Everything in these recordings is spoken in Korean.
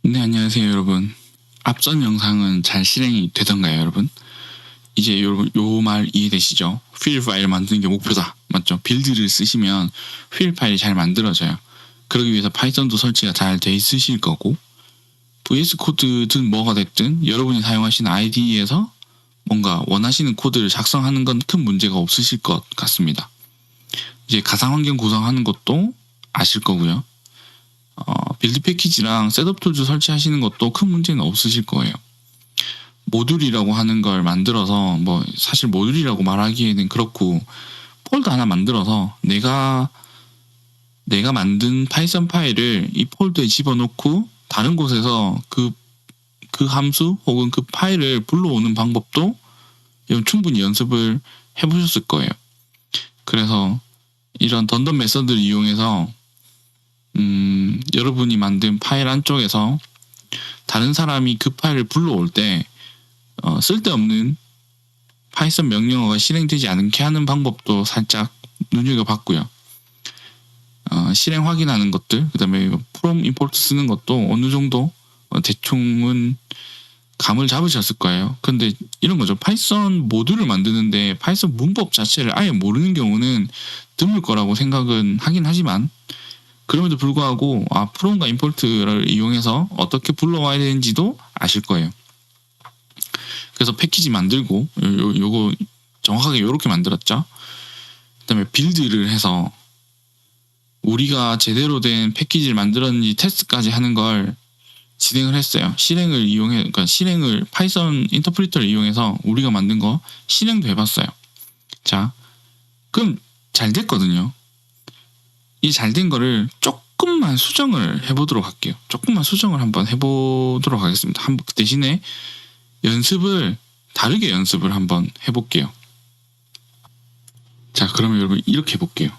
네, 안녕하세요, 여러분. 앞선 영상은 잘 실행이 되던가요, 여러분? 이제 여러분 요 말 이해되시죠? 휠 파일 만드는 게 목표다. 맞죠? 빌드를 쓰시면 휠 파일이 잘 만들어져요. 그러기 위해서 파이썬도 설치가 잘 돼 있으실 거고, VS 코드든 뭐가 됐든 여러분이 사용하시는 IDE에서 뭔가 원하시는 코드를 작성하는 건 큰 문제가 없으실 것 같습니다. 이제 가상 환경 구성하는 것도 아실 거고요. 빌드 패키지랑 셋업 툴즈 설치하시는 것도 큰 문제는 없으실 거예요. 모듈이라고 하는 걸 만들어서 뭐 사실 모듈이라고 말하기에는 그렇고 폴더 하나 만들어서 내가 만든 파이썬 파일을 이 폴더에 집어넣고 다른 곳에서 그 함수 혹은 그 파일을 불러오는 방법도 충분히 연습을 해보셨을 거예요. 그래서 이런 던던 메서드를 이용해서 여러분이 만든 파일 안쪽에서 다른 사람이 그 파일을 불러올 때 쓸데없는 파이썬 명령어가 실행되지 않게 하는 방법도 살짝 눈여겨봤고요. 실행 확인하는 것들, 그 다음에 from import 쓰는 것도 어느 정도 대충은 감을 잡으셨을 거예요. 근데 이런 거죠. 파이썬 모듈을 만드는데 파이썬 문법 자체를 아예 모르는 경우는 드물 거라고 생각은 하긴 하지만 그럼에도 불구하고 from과 import를 이용해서 어떻게 불러와야 되는지도 아실 거예요. 그래서 패키지 만들고 요거 정확하게 이렇게 만들었죠. 그다음에 빌드를 해서 우리가 제대로 된 패키지를 만들었는지 테스트까지 하는 걸 진행을 했어요. 그러니까 실행을 파이썬 인터프리터를 이용해서 우리가 만든 거 실행도 해봤어요. 자, 그럼 잘 됐거든요. 이 잘 된 거를 조금만 수정을 해보도록 할게요. 조금만 수정을 한번 해보도록 하겠습니다. 대신에 연습을 다르게 연습을 한번 해볼게요. 자, 그러면 여러분 이렇게 해볼게요.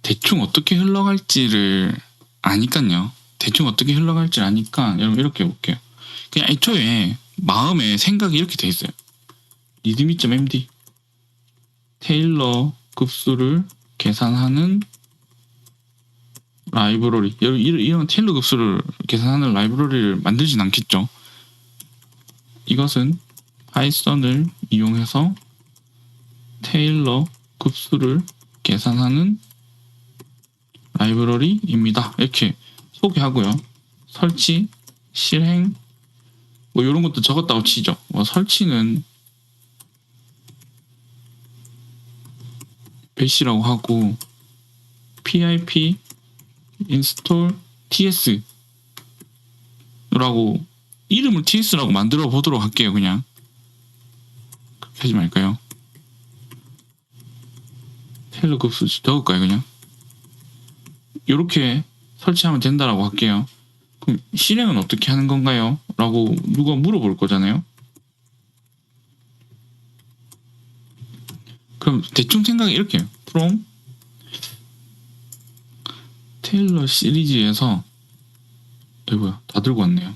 대충 어떻게 흘러갈지를 아니까요. 대충 어떻게 흘러갈지를 아니까 여러분 이렇게 해볼게요. 그냥 애초에 마음에 생각이 이렇게 돼 있어요. readme.md 테일러 급수를 계산하는 라이브러리. 이런 테일러 급수를 계산하는 라이브러리를 만들진 않겠죠. 이것은 파이썬을 이용해서 테일러 급수를 계산하는 라이브러리입니다. 이렇게 소개하고요. 설치, 실행, 뭐 이런 것도 적었다고 치죠. 설치는 배시라고 하고 pip install ts 라고 이름을 ts라고 만들어 보도록 할게요. 그냥 그렇게 하지 말까요? 테일러 급수 적을까요? 그냥 이렇게 설치하면 된다라고 할게요. 그럼 실행은 어떻게 하는 건가요? 라고 누가 물어볼 거잖아요. 그럼 대충 생각이 이렇게 해요. from 테일러 시리즈에서 뭐야 다 들고 왔네요.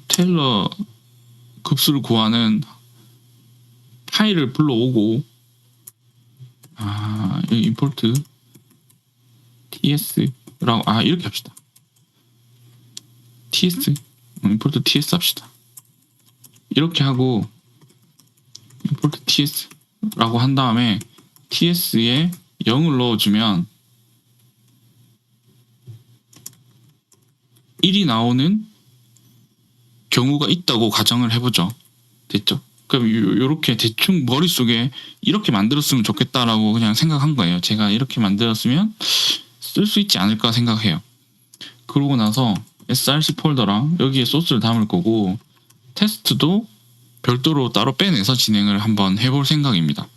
테일러 급수를 구하는 파일을 불러오고 여기 import ts라고 이렇게 합시다. ts import ts 합시다. 이렇게 하고 import ts라고 한 다음에 ts에 0을 넣어주면 1이 나오는 경우가 있다고 가정을 해보죠. 됐죠? 그럼 요렇게 대충 머릿속에 이렇게 만들었으면 좋겠다라고 그냥 생각한 거예요. 제가 이렇게 만들었으면 쓸 수 있지 않을까 생각해요. 그러고 나서 src 폴더랑 여기에 소스를 담을 거고 테스트도 별도로 따로 빼내서 진행을 한번 해볼 생각입니다.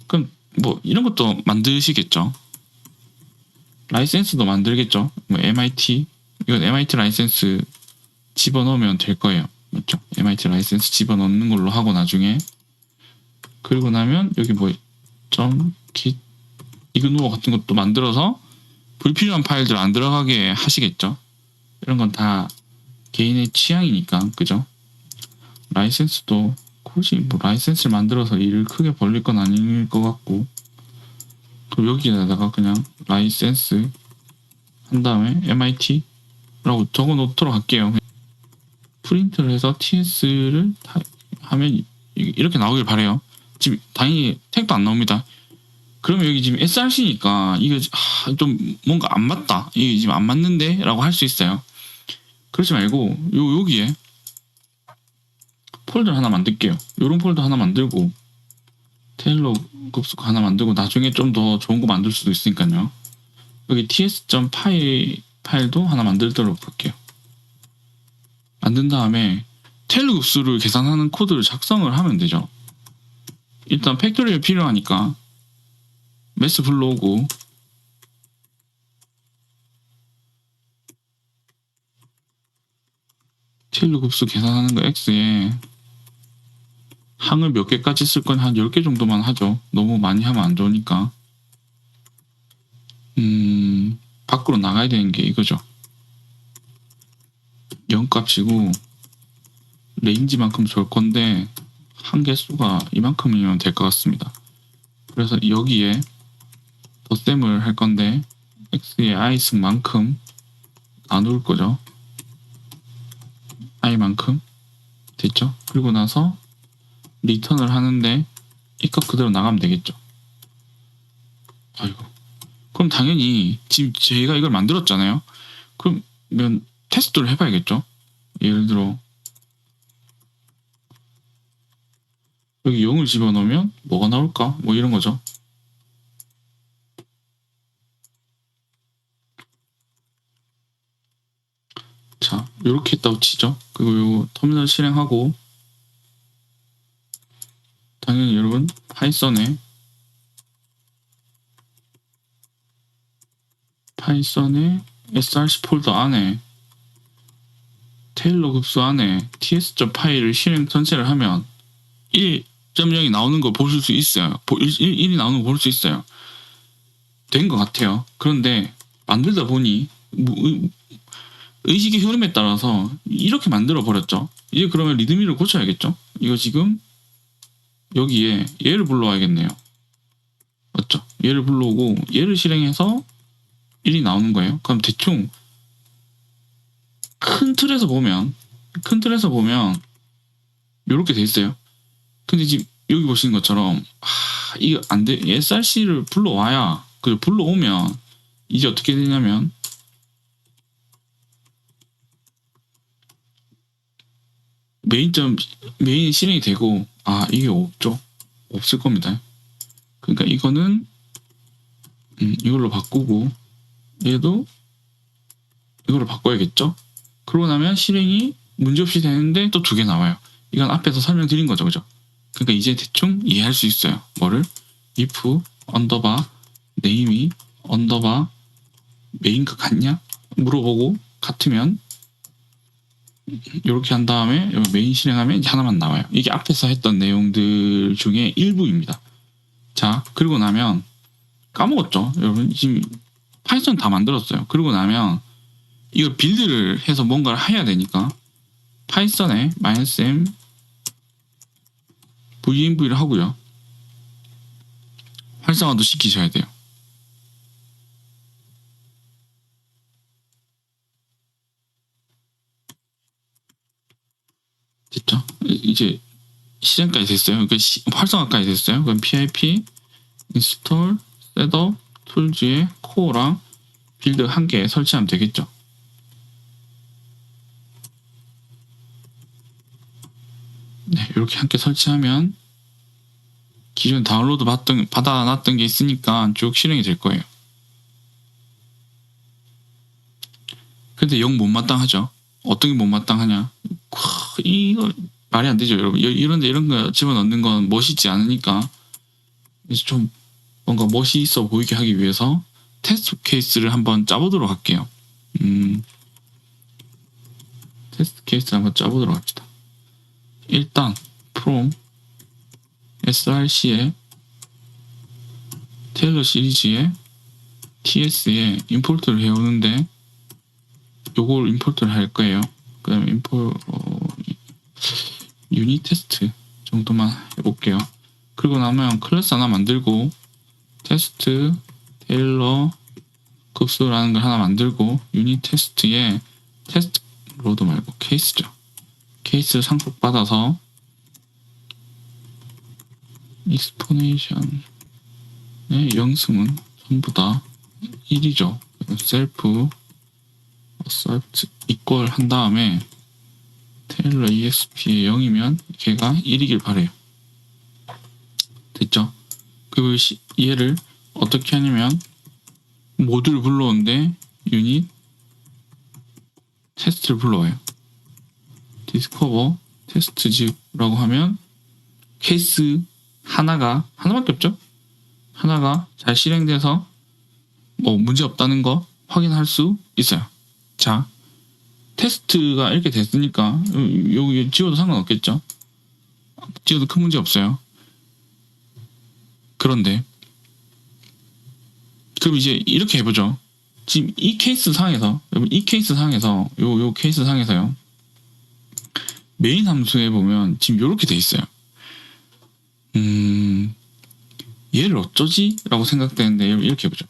그럼 뭐 이런 것도 만드시겠죠. 라이센스도 만들겠죠. 뭐 MIT 이건 MIT 라이센스 집어넣으면 될 거예요. 맞죠? MIT 라이센스 집어넣는 걸로 하고 나중에 그리고 나면 여기 뭐 .git 이그노어 같은 것도 만들어서 불필요한 파일들 안 들어가게 하시겠죠. 이런 건 다 개인의 취향이니까 그죠? 라이센스도 굳이 뭐 라이센스를 만들어서 일을 크게 벌릴 건 아닐 것 같고 그럼 여기에다가 그냥 라이센스 한 다음에 MIT라고 적어 놓도록 할게요. 프린트를 해서 TS를 하면 이렇게 나오길 바래요. 지금 당연히 택도 안 나옵니다. 그러면 여기 지금 SRC니까 이거 좀 뭔가 안 맞다. 이게 지금 안 맞는데? 라고 할 수 있어요. 그러지 말고 여기에 폴더 하나 만들게요. 요런 폴더 하나 만들고 테일러 급속 하나 만들고 나중에 좀 더 좋은 거 만들 수도 있으니까요. 여기 ts.파일도 하나 만들도록 할게요. 만든 다음에 테일러 급수를 계산하는 코드를 작성을 하면 되죠. 일단 팩토리얼 필요하니까 매스 불러오고 테일러 급수 계산하는 거 x에 항을 몇 개까지 쓸 건 한 10개 정도만 하죠. 너무 많이 하면 안 좋으니까. 밖으로 나가야 되는 게 이거죠. 0값이고 레인지만큼 줄 건데 한 개수가 이만큼이면 될 것 같습니다. 그래서 여기에 덧셈을 할 건데 x의 i승만큼 나눌 거죠. i만큼 됐죠? 그리고 나서 리턴을 하는데 이 값 그대로 나가면 되겠죠. 아이고. 그럼 당연히 지금 제가 이걸 만들었잖아요. 그러면 테스트를 해봐야겠죠. 예를 들어 여기 0을 집어넣으면 뭐가 나올까? 뭐 이런 거죠. 자, 이렇게 했다고 치죠. 그리고 요 터미널 실행하고 당연히 여러분 파이썬에 src 폴더 안에 테일러 급수 안에 ts.파일을 실행 전체를 하면 1.0이 나오는 걸 보실 수 있어요. 1이 나오는 걸 볼 수 있어요. 된 것 같아요. 그런데 만들다 보니 의식의 흐름에 따라서 이렇게 만들어 버렸죠. 이제 그러면 리드미를 고쳐야겠죠. 이거 지금 여기에 얘를 불러와야겠네요. 맞죠? 얘를 불러오고 얘를 실행해서 1이 나오는 거예요. 그럼 대충 큰 틀에서 보면 이렇게 돼 있어요. 근데 지금 여기 보시는 것처럼 이거 안 돼. src를 불러와야 불러오면 이제 어떻게 되냐면 메인이 실행이 되고 이게 없죠. 없을 겁니다. 그러니까 이거는 이걸로 바꾸고 얘도 이걸로 바꿔야겠죠. 그러고 나면 실행이 문제없이 되는데 또 2개 나와요. 이건 앞에서 설명드린 거죠. 그죠? 그러니까 이제 대충 이해할 수 있어요. 뭐를? if 언더바 네임이 언더바 메인과 같냐? 물어보고 같으면 이렇게 한 다음에 메인 실행하면 이제 하나만 나와요. 이게 앞에서 했던 내용들 중에 일부입니다. 자, 그리고 나면 까먹었죠? 여러분 지금 파이썬 다 만들었어요. 그리고 나면 이걸 빌드를 해서 뭔가를 해야 되니까 파이썬에 -m venv를 하고요. 활성화도 시키셔야 돼요. 됐죠? 이제 실행까지 됐어요. 그러니까 활성화까지 됐어요. 그럼 pip install setup tools에 코어랑 빌드 한 개 설치하면 되겠죠. 네, 이렇게 한 개 설치하면 기존 다운로드 받아놨던 게 있으니까 쭉 실행이 될 거예요. 근데 영 못마땅하죠. 어떤 게 못마땅하냐? 이거 말이 안 되죠, 여러분. 이런 거 집어넣는 건 멋있지 않으니까 이제 좀 뭔가 멋이 있어 보이게 하기 위해서 테스트 케이스를 한번 짜보도록 할게요. 테스트 케이스를 한번 짜보도록 합시다. 일단 from src에 테일러 시리즈에 ts에 임포트를 해오는데 요걸 임포트를 할 거예요. 그 다음에 유닛 테스트 정도만 해볼게요. 그리고 나면 클래스 하나 만들고 테스트 테일러 급수라는 걸 하나 만들고 유닛 테스트에 테스트 로드 말고 케이스죠. 케이스를 상속 받아서 익스포네이션의 영승은 전부 다 1이죠. 셀프 어설트 이퀄 한 다음에 테일러 exp의 0이면 걔가 1이길 바래요. 됐죠? 그 얘를 어떻게 하냐면 모듈 불러오는데 유닛 테스트를 불러와요. 디스커버 테스트즈라고 하면 케이스 하나밖에 없죠? 하나가 잘 실행돼서 뭐 문제 없다는 거 확인할 수 있어요. 자, 테스트가 이렇게 됐으니까 여기 지워도 상관없겠죠? 지워도 큰 문제 없어요. 그런데 그럼 이제 이렇게 해보죠. 지금 이 케이스 상에서 여러분 이 케이스 상에서 요 케이스 상에서요. 메인 함수에 보면 지금 요렇게 돼 있어요. 얘를 어쩌지? 라고 생각되는데 이렇게 해보죠.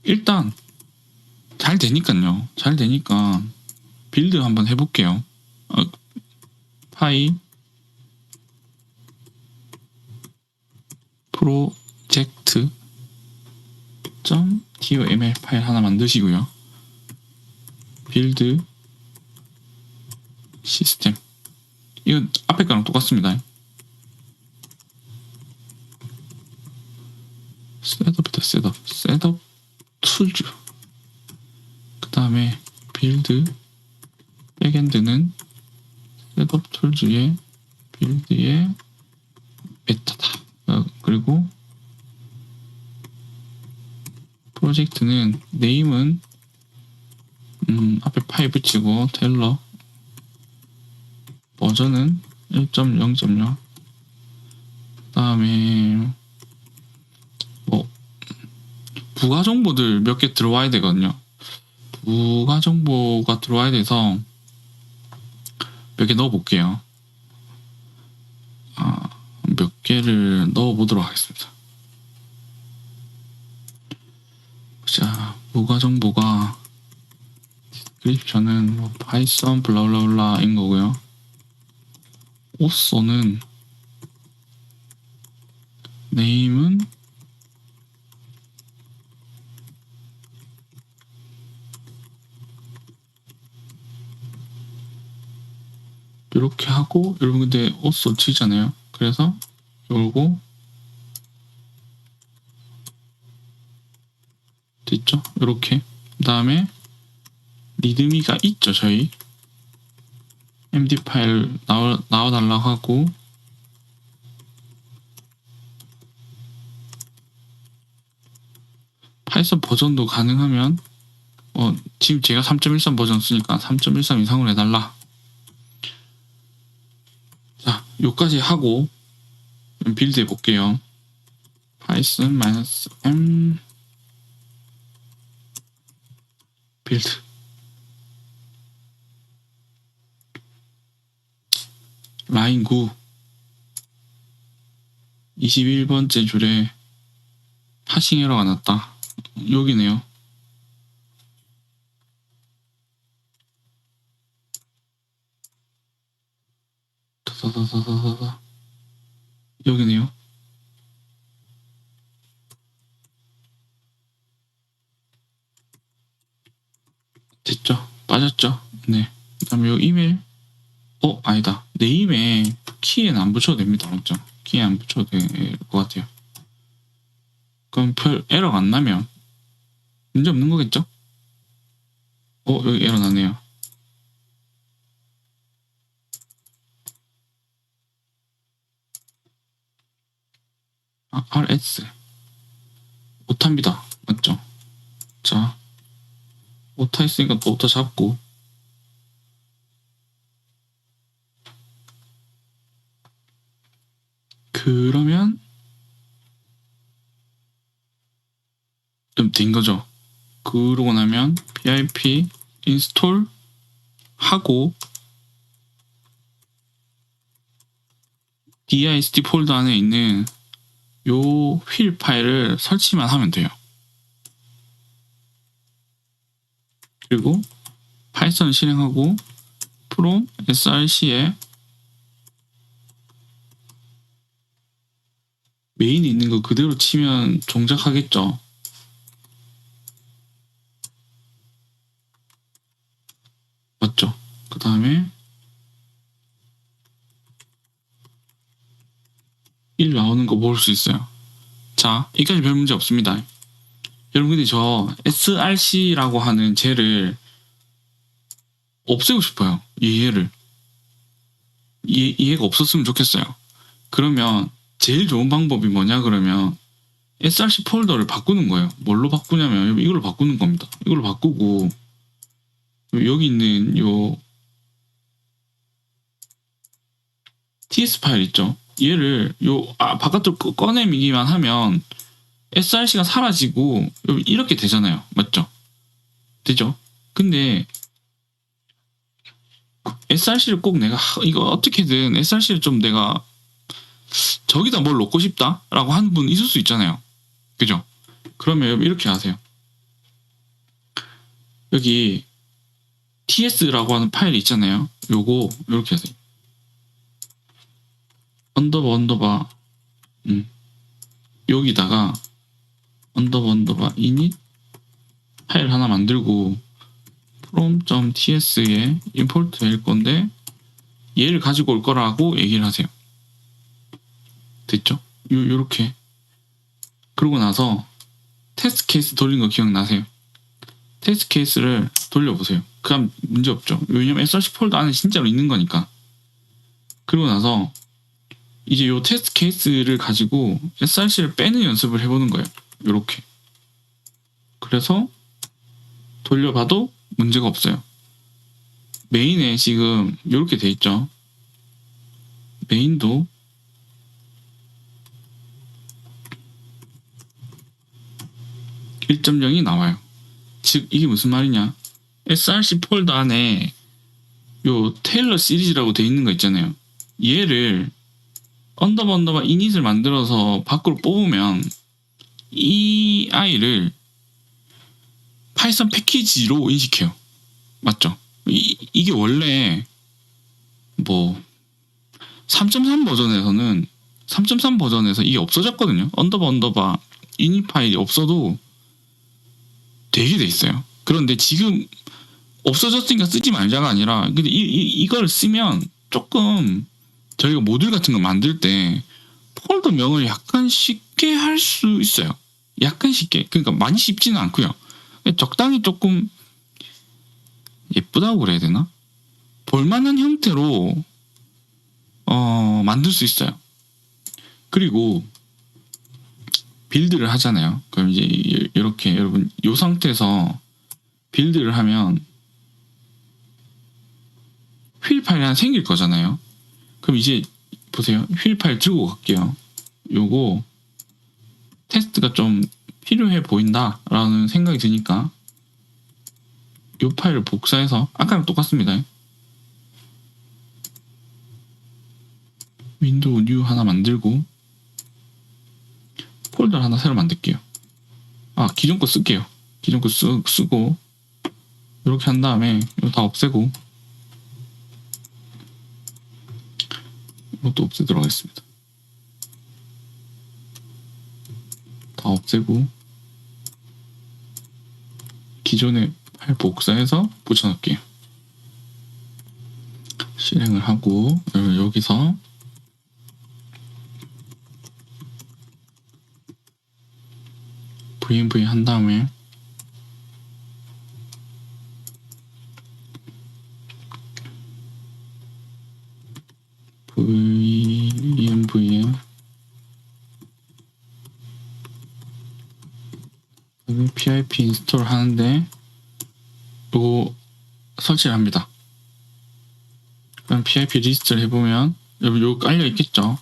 일단 잘 되니까요. 잘 되니까 빌드 한번 해볼게요. 파이 프로젝트 .toml 파일 하나 만드시고요. 빌드 시스템 이건 앞에 거랑 똑같습니다. 셋업이다. 셋업 툴즈. 그 다음에 빌드 백엔드는 셋업 툴즈의 빌드의 메타다. 그리고 프로젝트는 네임은 앞에 파일 붙이고 테일러 버전은 1.0.0 그 다음에 뭐 부가 정보들 몇 개 들어와야 되거든요. 부가 정보가 들어와야 돼서 몇 개 넣어 볼게요. 몇 개를 넣어 보도록 하겠습니다. 자, 부가 정보가 디스크립션은 뭐 파이썬 블라블라블라인 거고요. 오쏘는 네임은 이렇게 하고 여러분 근데 오쏘 치잖아요. 그래서 요거 됐죠? 이렇게 그 다음에 리드미가 있죠. 저희 md 파일 나와달라고 하고 파이썬 버전도 가능하면 지금 제가 3.13 버전 쓰니까 3.13 이상으로 해달라. 자, 요까지 하고 빌드 해볼게요. 파이썬 -m 빌드 라인 9 21번째 줄에 하싱 에러가 났다. 여기네요. 여기네요. 됐죠? 빠졌죠? 네. 그 다음에 요 이메일 아니다. 네임에 키에는 안 붙여도 됩니다. 맞죠? 키에 안 붙여도 될 것 같아요. 그럼 별 에러가 안 나면 문제 없는 거겠죠? 여기 에러 나네요. RS 오타입니다. 맞죠? 자, 오타 있으니까 또 오타 잡고 그러면 좀 된 거죠. 그러고 나면 pip 인스톨 하고 dist 폴더 안에 있는 요 휠 파일을 설치만 하면 돼요. 그리고 파이썬 실행하고 from src에 메인에 있는 거 그대로 치면 동작하겠죠. 맞죠? 그 다음에 1 나오는 거 볼 수 있어요. 자, 여기까지 별 문제 없습니다. 여러분 근데 저 src라고 하는 쟤를 없애고 싶어요. 얘를. 얘가 없었으면 좋겠어요. 그러면 제일 좋은 방법이 뭐냐 그러면 src 폴더를 바꾸는 거예요. 뭘로 바꾸냐면 이걸로 바꾸는 겁니다. 이걸로 바꾸고 여기 있는 요 ts 파일 있죠. 얘를 바깥으로 꺼내기만 하면 src가 사라지고 이렇게 되잖아요. 맞죠? 되죠? 근데 src를 꼭 내가 이거 어떻게든 src를 좀 내가 저기다 뭘 넣고 싶다라고 하는 분 있을 수 있잖아요. 그죠? 그러면 이렇게 하세요. 여기 ts라고 하는 파일이 있잖아요. 요거 이렇게 하세요. 언더바 여기다가 언더바 init 파일 하나 만들고 from.ts에 import 될 건데 얘를 가지고 올 거라고 얘기를 하세요. 됐죠? 요렇게. 그러고 나서 테스트 케이스 돌린 거 기억나세요? 테스트 케이스를 돌려보세요. 그럼 문제 없죠. 왜냐면 src 폴더 안에 진짜로 있는 거니까. 그러고 나서 이제 요 테스트 케이스를 가지고 src를 빼는 연습을 해보는 거예요. 요렇게. 그래서 돌려봐도 문제가 없어요. 메인에 지금 요렇게 돼 있죠. 메인도 1.0이 나와요. 즉 이게 무슨 말이냐? src 폴더 안에 요 테일러 시리즈라고 돼 있는 거 있잖아요. 얘를 언더바 init을 만들어서 밖으로 뽑으면 이 아이를 파이썬 패키지로 인식해요. 맞죠? 이게 원래 뭐 3.3 버전에서는 3.3 버전에서 이게 없어졌거든요. 언더바 init 파일이 없어도 되게 돼 있어요. 그런데 지금 없어졌으니까 쓰지 말자가 아니라 근데 이걸 쓰면 조금 저희가 모듈 같은 거 만들 때 폴더 명을 약간 쉽게 할 수 있어요. 약간 쉽게. 그러니까 많이 쉽지는 않고요. 적당히 조금 예쁘다고 그래야 되나? 볼만한 형태로 만들 수 있어요. 그리고 빌드를 하잖아요. 그럼 이제 이렇게 여러분 이 상태에서 빌드를 하면 휠 파일이 하나 생길 거잖아요. 그럼 이제 보세요. 휠 파일 들고 갈게요. 요거 테스트가 좀 필요해 보인다라는 생각이 드니까 요 파일을 복사해서 아까랑 똑같습니다. 윈도우 뉴 하나 만들고 폴더 하나 새로 만들게요. 기존 거 쓸게요. 기존 거 쓰고 이렇게 한 다음에 이거 다 없애고 이것도 없애도록 하겠습니다. 다 없애고 기존의 파일 복사해서 붙여넣을게요. 실행을 하고 여기서 VNV 한 다음에 VNV에 PIP 인스톨 하는데 요거 설치를 합니다. 그럼 PIP 리스트를 해보면 여러분 요거 깔려 있겠죠.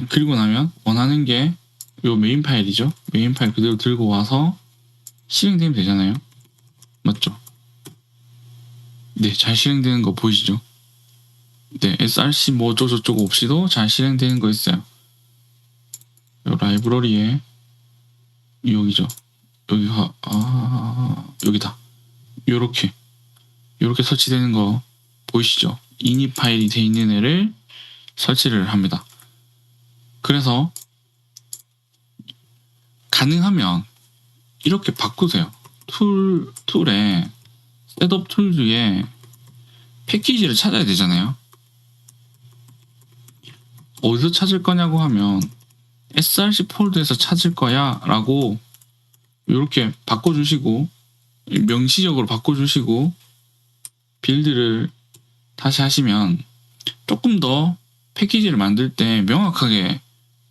그리고 나면 원하는 게 요 메인 파일이죠. 메인 파일 그대로 들고 와서 실행되면 되잖아요. 맞죠? 네, 잘 실행되는 거 보이시죠? 네, src 뭐 어쩌고저쩌고 없이도 잘 실행되는 거 있어요. 요 라이브러리에 여기죠. 여기가 여기다. 요렇게 설치되는 거 보이시죠? init 파일이 돼 있는 애를 설치를 합니다. 그래서 가능하면 이렇게 바꾸세요. 툴에 셋업 툴즈에 패키지를 찾아야 되잖아요. 어디서 찾을 거냐고 하면 src 폴더에서 찾을 거야 라고 이렇게 바꿔주시고, 명시적으로 바꿔주시고 빌드를 다시 하시면 조금 더 패키지를 만들 때 명확하게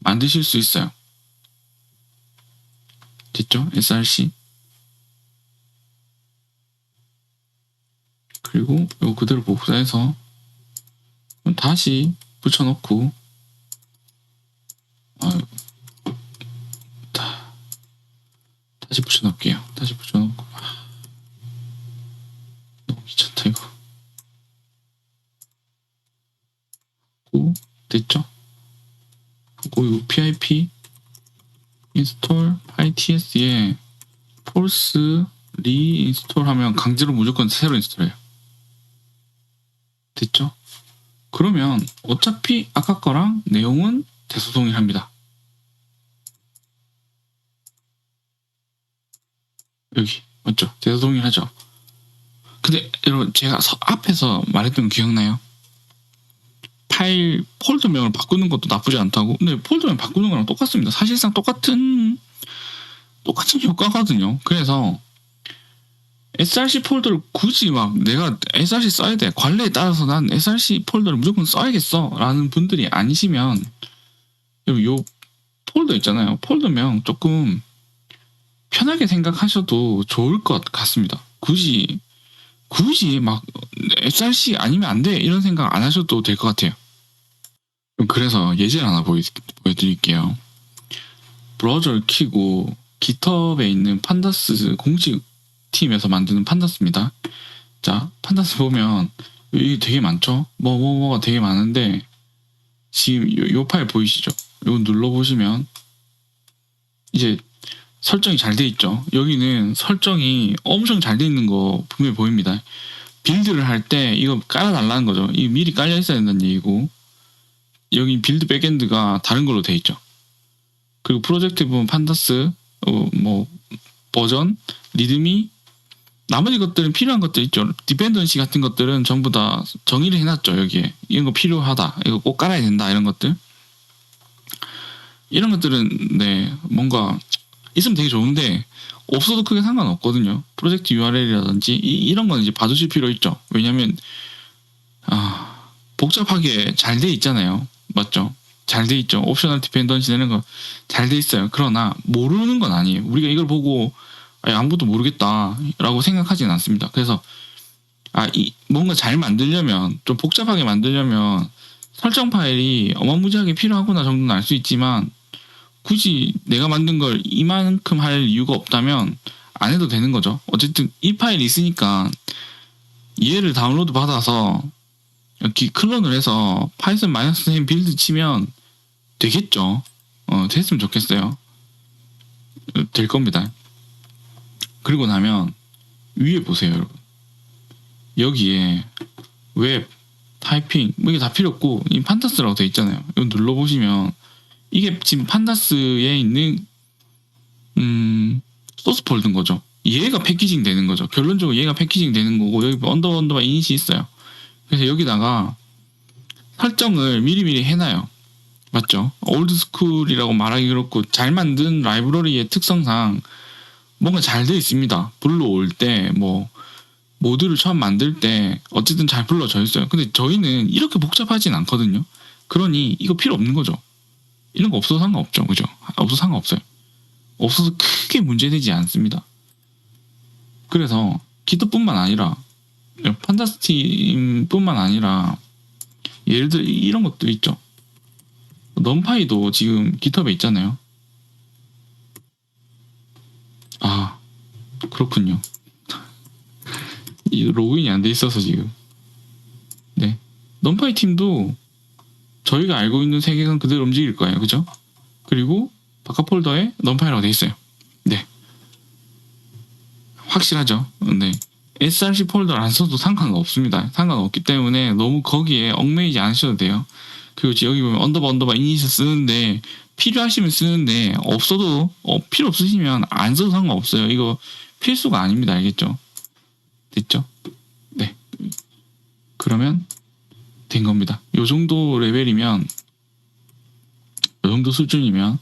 만드실 수 있어요. 됐죠? src. 그리고 이거 그대로 복사해서 다시 붙여놓고, 다시 붙여놓을게요. 다시 붙여놓고. 너무 귀찮다 이거. 하고 됐죠? 하고 이 pip install pyts에 force reinstall 하면 강제로 무조건 새로 인스톨해요. 됐죠? 그러면 어차피 아까 거랑 내용은 대소동일합니다. 여기 맞죠? 대소동일하죠? 근데 여러분 제가 앞에서 말했던 거 기억나요? 파일 폴더명을 바꾸는 것도 나쁘지 않다고. 근데 폴더명 바꾸는 거랑 똑같습니다. 사실상 똑같은 효과거든요. 그래서 src 폴더를 굳이 막 내가 src 써야 돼, 관례에 따라서 난 src 폴더를 무조건 써야겠어 라는 분들이 아니시면 요 폴더 있잖아요. 폴더명 조금 편하게 생각하셔도 좋을 것 같습니다. 굳이 막 src 아니면 안 돼 이런 생각 안 하셔도 될 것 같아요. 그래서 예제를 하나 보여드릴게요. 브라우저를 켜고 GitHub에 있는 판다스 공식 팀에서 만드는 판다스입니다. 자, 판다스 보면 이게 되게 많죠? 뭐가 되게 많은데 지금 요 파일 보이시죠? 이거 눌러보시면 이제 설정이 잘 돼 있죠? 여기는 설정이 엄청 잘 돼 있는 거 분명히 보입니다. 빌드를 할 때 이거 깔아달라는 거죠. 이거 미리 깔려 있어야 된다는 얘기고, 여기 빌드 백엔드가 다른 걸로 돼 있죠. 그리고 프로젝트 보면 판다스 뭐 버전, 리드미, 나머지 것들은 필요한 것들 있죠. 디펜던시 같은 것들은 전부 다 정의를 해놨죠. 여기에 이런 거 필요하다, 이거 꼭 깔아야 된다, 이런 것들. 이런 것들은 네 뭔가 있으면 되게 좋은데 없어도 크게 상관없거든요. 프로젝트 URL이라든지 이런 건 이제 봐주실 필요 있죠. 왜냐면 복잡하게 잘 돼 있잖아요. 맞죠? 잘 돼 있죠. 옵셔널 디펜던시 되는 거 잘 돼 있어요. 그러나 모르는 건 아니에요. 우리가 이걸 보고 아무것도 모르겠다 라고 생각하진 않습니다. 그래서 뭔가 잘 만들려면, 좀 복잡하게 만들려면 설정 파일이 어마무지하게 필요하구나 정도는 알 수 있지만, 굳이 내가 만든 걸 이만큼 할 이유가 없다면 안 해도 되는 거죠. 어쨌든 이 파일이 있으니까 얘를 다운로드 받아서 여기 클론을 해서 파이썬 -n 빌드 치면 되겠죠. 됐으면 좋겠어요. 될 겁니다. 그리고 나면 위에 보세요, 여러분. 여기에 웹, 타이핑 이게 다 필요 없고 이 판다스라고 되어 있잖아요. 이거 눌러보시면 이게 지금 판다스에 있는 소스 폴더인 거죠. 얘가 패키징 되는 거죠. 결론적으로 얘가 패키징 되는 거고, 여기 언더바 이닛이 있어요. 그래서 여기다가 설정을 미리미리 해놔요. 맞죠? 올드스쿨이라고 말하기 그렇고, 잘 만든 라이브러리의 특성상 뭔가 잘 되어 있습니다. 불러올 때 뭐 모드를 처음 만들 때 어쨌든 잘 불러져 있어요. 근데 저희는 이렇게 복잡하진 않거든요. 그러니 이거 필요 없는 거죠. 이런 거 없어도 상관없죠. 그죠? 없어도 상관없어요. 없어서 크게 문제되지 않습니다. 그래서 기트뿐만 아니라 판다스팀뿐만 아니라 예를 들어 이런 것도 있죠. 넘파이도 지금 깃허브에 있잖아요. 그렇군요. 로그인이 안 돼 있어서 지금. 네, 넘파이 팀도 저희가 알고 있는 세계관 그대로 움직일 거예요. 그죠? 그리고 바깥 폴더에 넘파이라고 돼 있어요. 네, 확실하죠? 네, src 폴더를 안 써도 상관없습니다. 상관없기 때문에 너무 거기에 얽매이지 않으셔도 돼요. 그리고 여기 보면 언더바 이니셜 쓰는데 필요하시면 쓰는데 없어도 필요 없으시면 안 써도 상관없어요. 이거 필수가 아닙니다. 알겠죠? 됐죠? 네. 그러면 된 겁니다. 요 정도 레벨이면, 요 정도 수준이면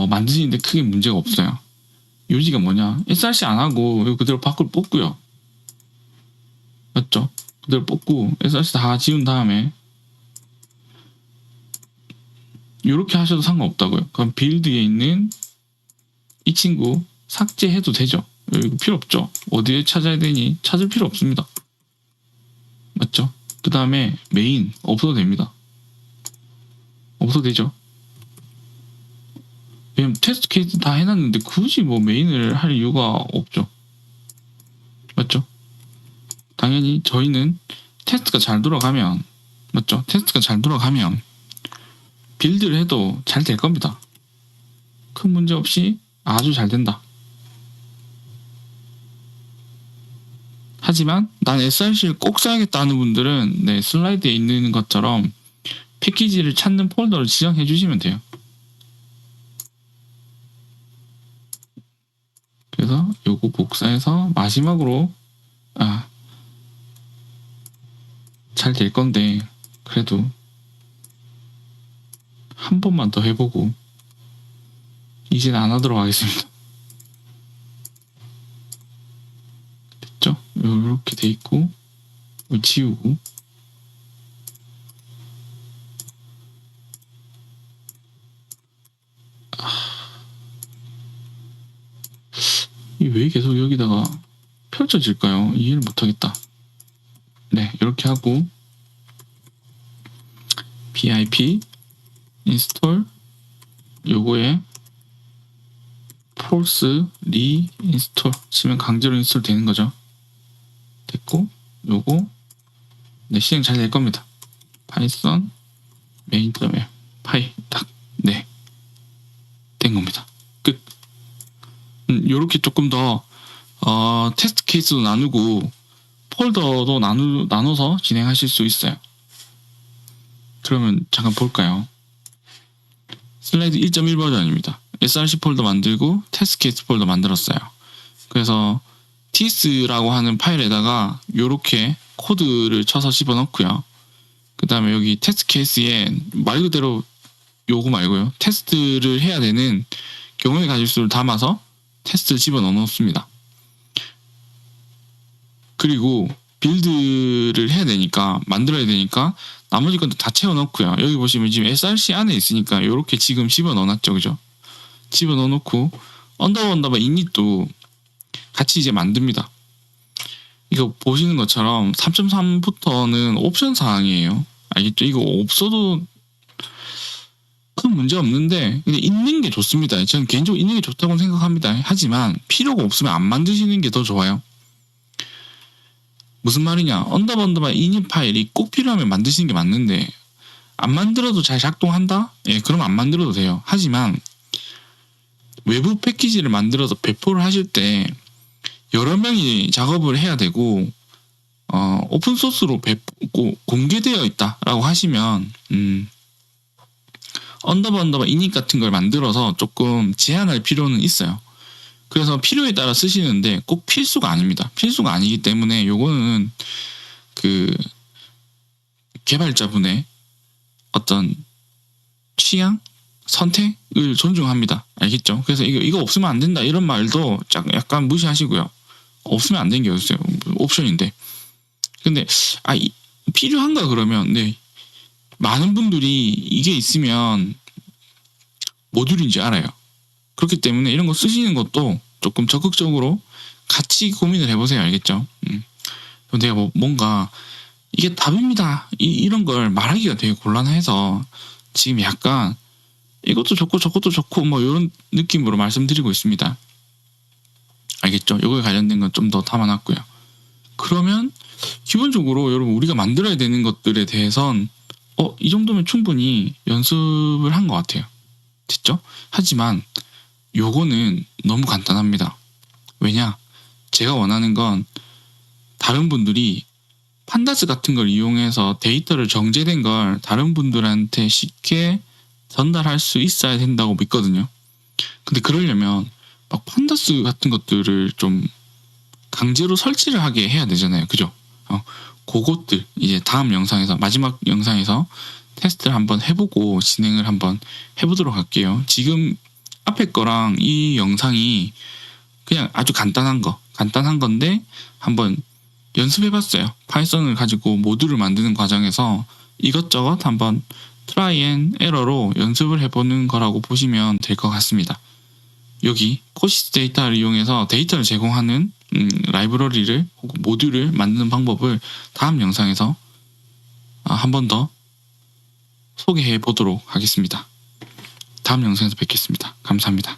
만드시는데 크게 문제가 없어요. 요지가 뭐냐? src 안 하고 이거 그대로 밖으로 뽑고요. 맞죠? 그대로 뽑고 src 다 지운 다음에 이렇게 하셔도 상관없다고요. 그럼 빌드에 있는 이 친구 삭제해도 되죠. 이거 필요 없죠. 어디에 찾아야 되니? 찾을 필요 없습니다. 맞죠? 그 다음에 메인 없어도 됩니다. 없어도 되죠. 왜냐면 테스트 케이스 다 해놨는데 굳이 뭐 메인을 할 이유가 없죠. 맞죠? 당연히 저희는 테스트가 잘 돌아가면, 맞죠? 테스트가 잘 돌아가면 빌드를 해도 잘 될 겁니다. 큰 문제 없이 아주 잘 된다. 하지만 난 src를 꼭 써야겠다 는 분들은 네, 슬라이드에 있는 것처럼 패키지를 찾는 폴더를 지정해 주시면 돼요. 그래서 요거 복사해서 마지막으로 잘 될 건데 그래도 한 번만 더 해보고 이제는 안 하도록 하겠습니다. 됐죠? 이렇게 돼 있고 지우고 왜 계속 여기다가 펼쳐질까요? 이해를 못하겠다. 네, 이렇게 하고 pip install 요거에 force reinstall 치면 강제로 인스톨 되는 거죠. 됐고 요거 네, 실행 잘 될 겁니다. python main.l 파이 딱 네, 된 겁니다. 끝. 요렇게 조금 더 테스트 케이스도 나누고 폴더도 나눠서 진행하실 수 있어요. 그러면 잠깐 볼까요? 슬라이드 1.1 버전입니다. src 폴더 만들고 테스트 케이스 폴더 만들었어요. 그래서 ts라고 하는 파일에다가 요렇게 코드를 쳐서 집어넣고요. 그 다음에 여기 테스트 케이스에 말 그대로 요거 말고요. 테스트를 해야 되는 경우의 가짓수를 담아서 테스트를 집어넣어 놓습니다. 그리고 빌드를 해야 되니까, 만들어야 되니까 나머지 것도 다 채워넣고요. 여기 보시면 지금 src 안에 있으니까 이렇게 지금 집어넣어놨죠. 그죠? 집어넣어놓고 언더바 이닛도 같이 이제 만듭니다. 이거 보시는 것처럼 3.3부터는 옵션 사항이에요. 알겠죠? 이거 없어도 큰 문제 없는데 근데 있는 게 좋습니다. 저는 개인적으로 있는 게 좋다고 생각합니다. 하지만 필요가 없으면 안 만드시는 게 더 좋아요. 무슨 말이냐? 언더바 이닛 파일이 꼭 필요하면 만드시는 게 맞는데 안 만들어도 잘 작동한다? 예, 그럼 안 만들어도 돼요. 하지만 외부 패키지를 만들어서 배포를 하실 때 여러 명이 작업을 해야 되고 오픈소스로 공개되어 있다라고 하시면 언더바 이닛 같은 걸 만들어서 조금 제한할 필요는 있어요. 그래서 필요에 따라 쓰시는데 꼭 필수가 아닙니다. 필수가 아니기 때문에 요거는 그 개발자분의 어떤 취향, 선택을 존중합니다. 알겠죠? 그래서 이거 없으면 안 된다 이런 말도 약간 무시하시고요. 없으면 안 되는 게 어딨어요. 옵션인데. 근데 필요한가 그러면 네, 많은 분들이 이게 있으면 모듈인지 알아요. 그렇기 때문에 이런 거 쓰시는 것도 조금 적극적으로 같이 고민을 해보세요. 알겠죠? 내가 뭔가 이게 답입니다. 이런 걸 말하기가 되게 곤란해서 지금 약간 이것도 좋고 저것도 좋고 뭐 이런 느낌으로 말씀드리고 있습니다. 알겠죠? 이거에 관련된 건 좀 더 담아놨고요. 그러면 기본적으로 여러분 우리가 만들어야 되는 것들에 대해선 이 정도면 충분히 연습을 한 것 같아요. 됐죠? 하지만 요거는 너무 간단합니다. 왜냐? 제가 원하는 건 다른 분들이 판다스 같은 걸 이용해서 데이터를 정제된 걸 다른 분들한테 쉽게 전달할 수 있어야 된다고 믿거든요. 근데 그러려면 막 판다스 같은 것들을 좀 강제로 설치를 하게 해야 되잖아요. 그죠? 그것들 이제 다음 영상에서, 마지막 영상에서 테스트를 한번 해보고 진행을 한번 해보도록 할게요. 지금 앞에 거랑 이 영상이 그냥 아주 간단한 건데 한번 연습해봤어요. 파이썬을 가지고 모듈을 만드는 과정에서 이것저것 한번 트라이 앤 에러로 연습을 해보는 거라고 보시면 될 것 같습니다. 여기 코시스 데이터를 이용해서 데이터를 제공하는 라이브러리를 혹은 모듈을 만드는 방법을 다음 영상에서 한 번 더 소개해 보도록 하겠습니다. 다음 영상에서 뵙겠습니다. 감사합니다.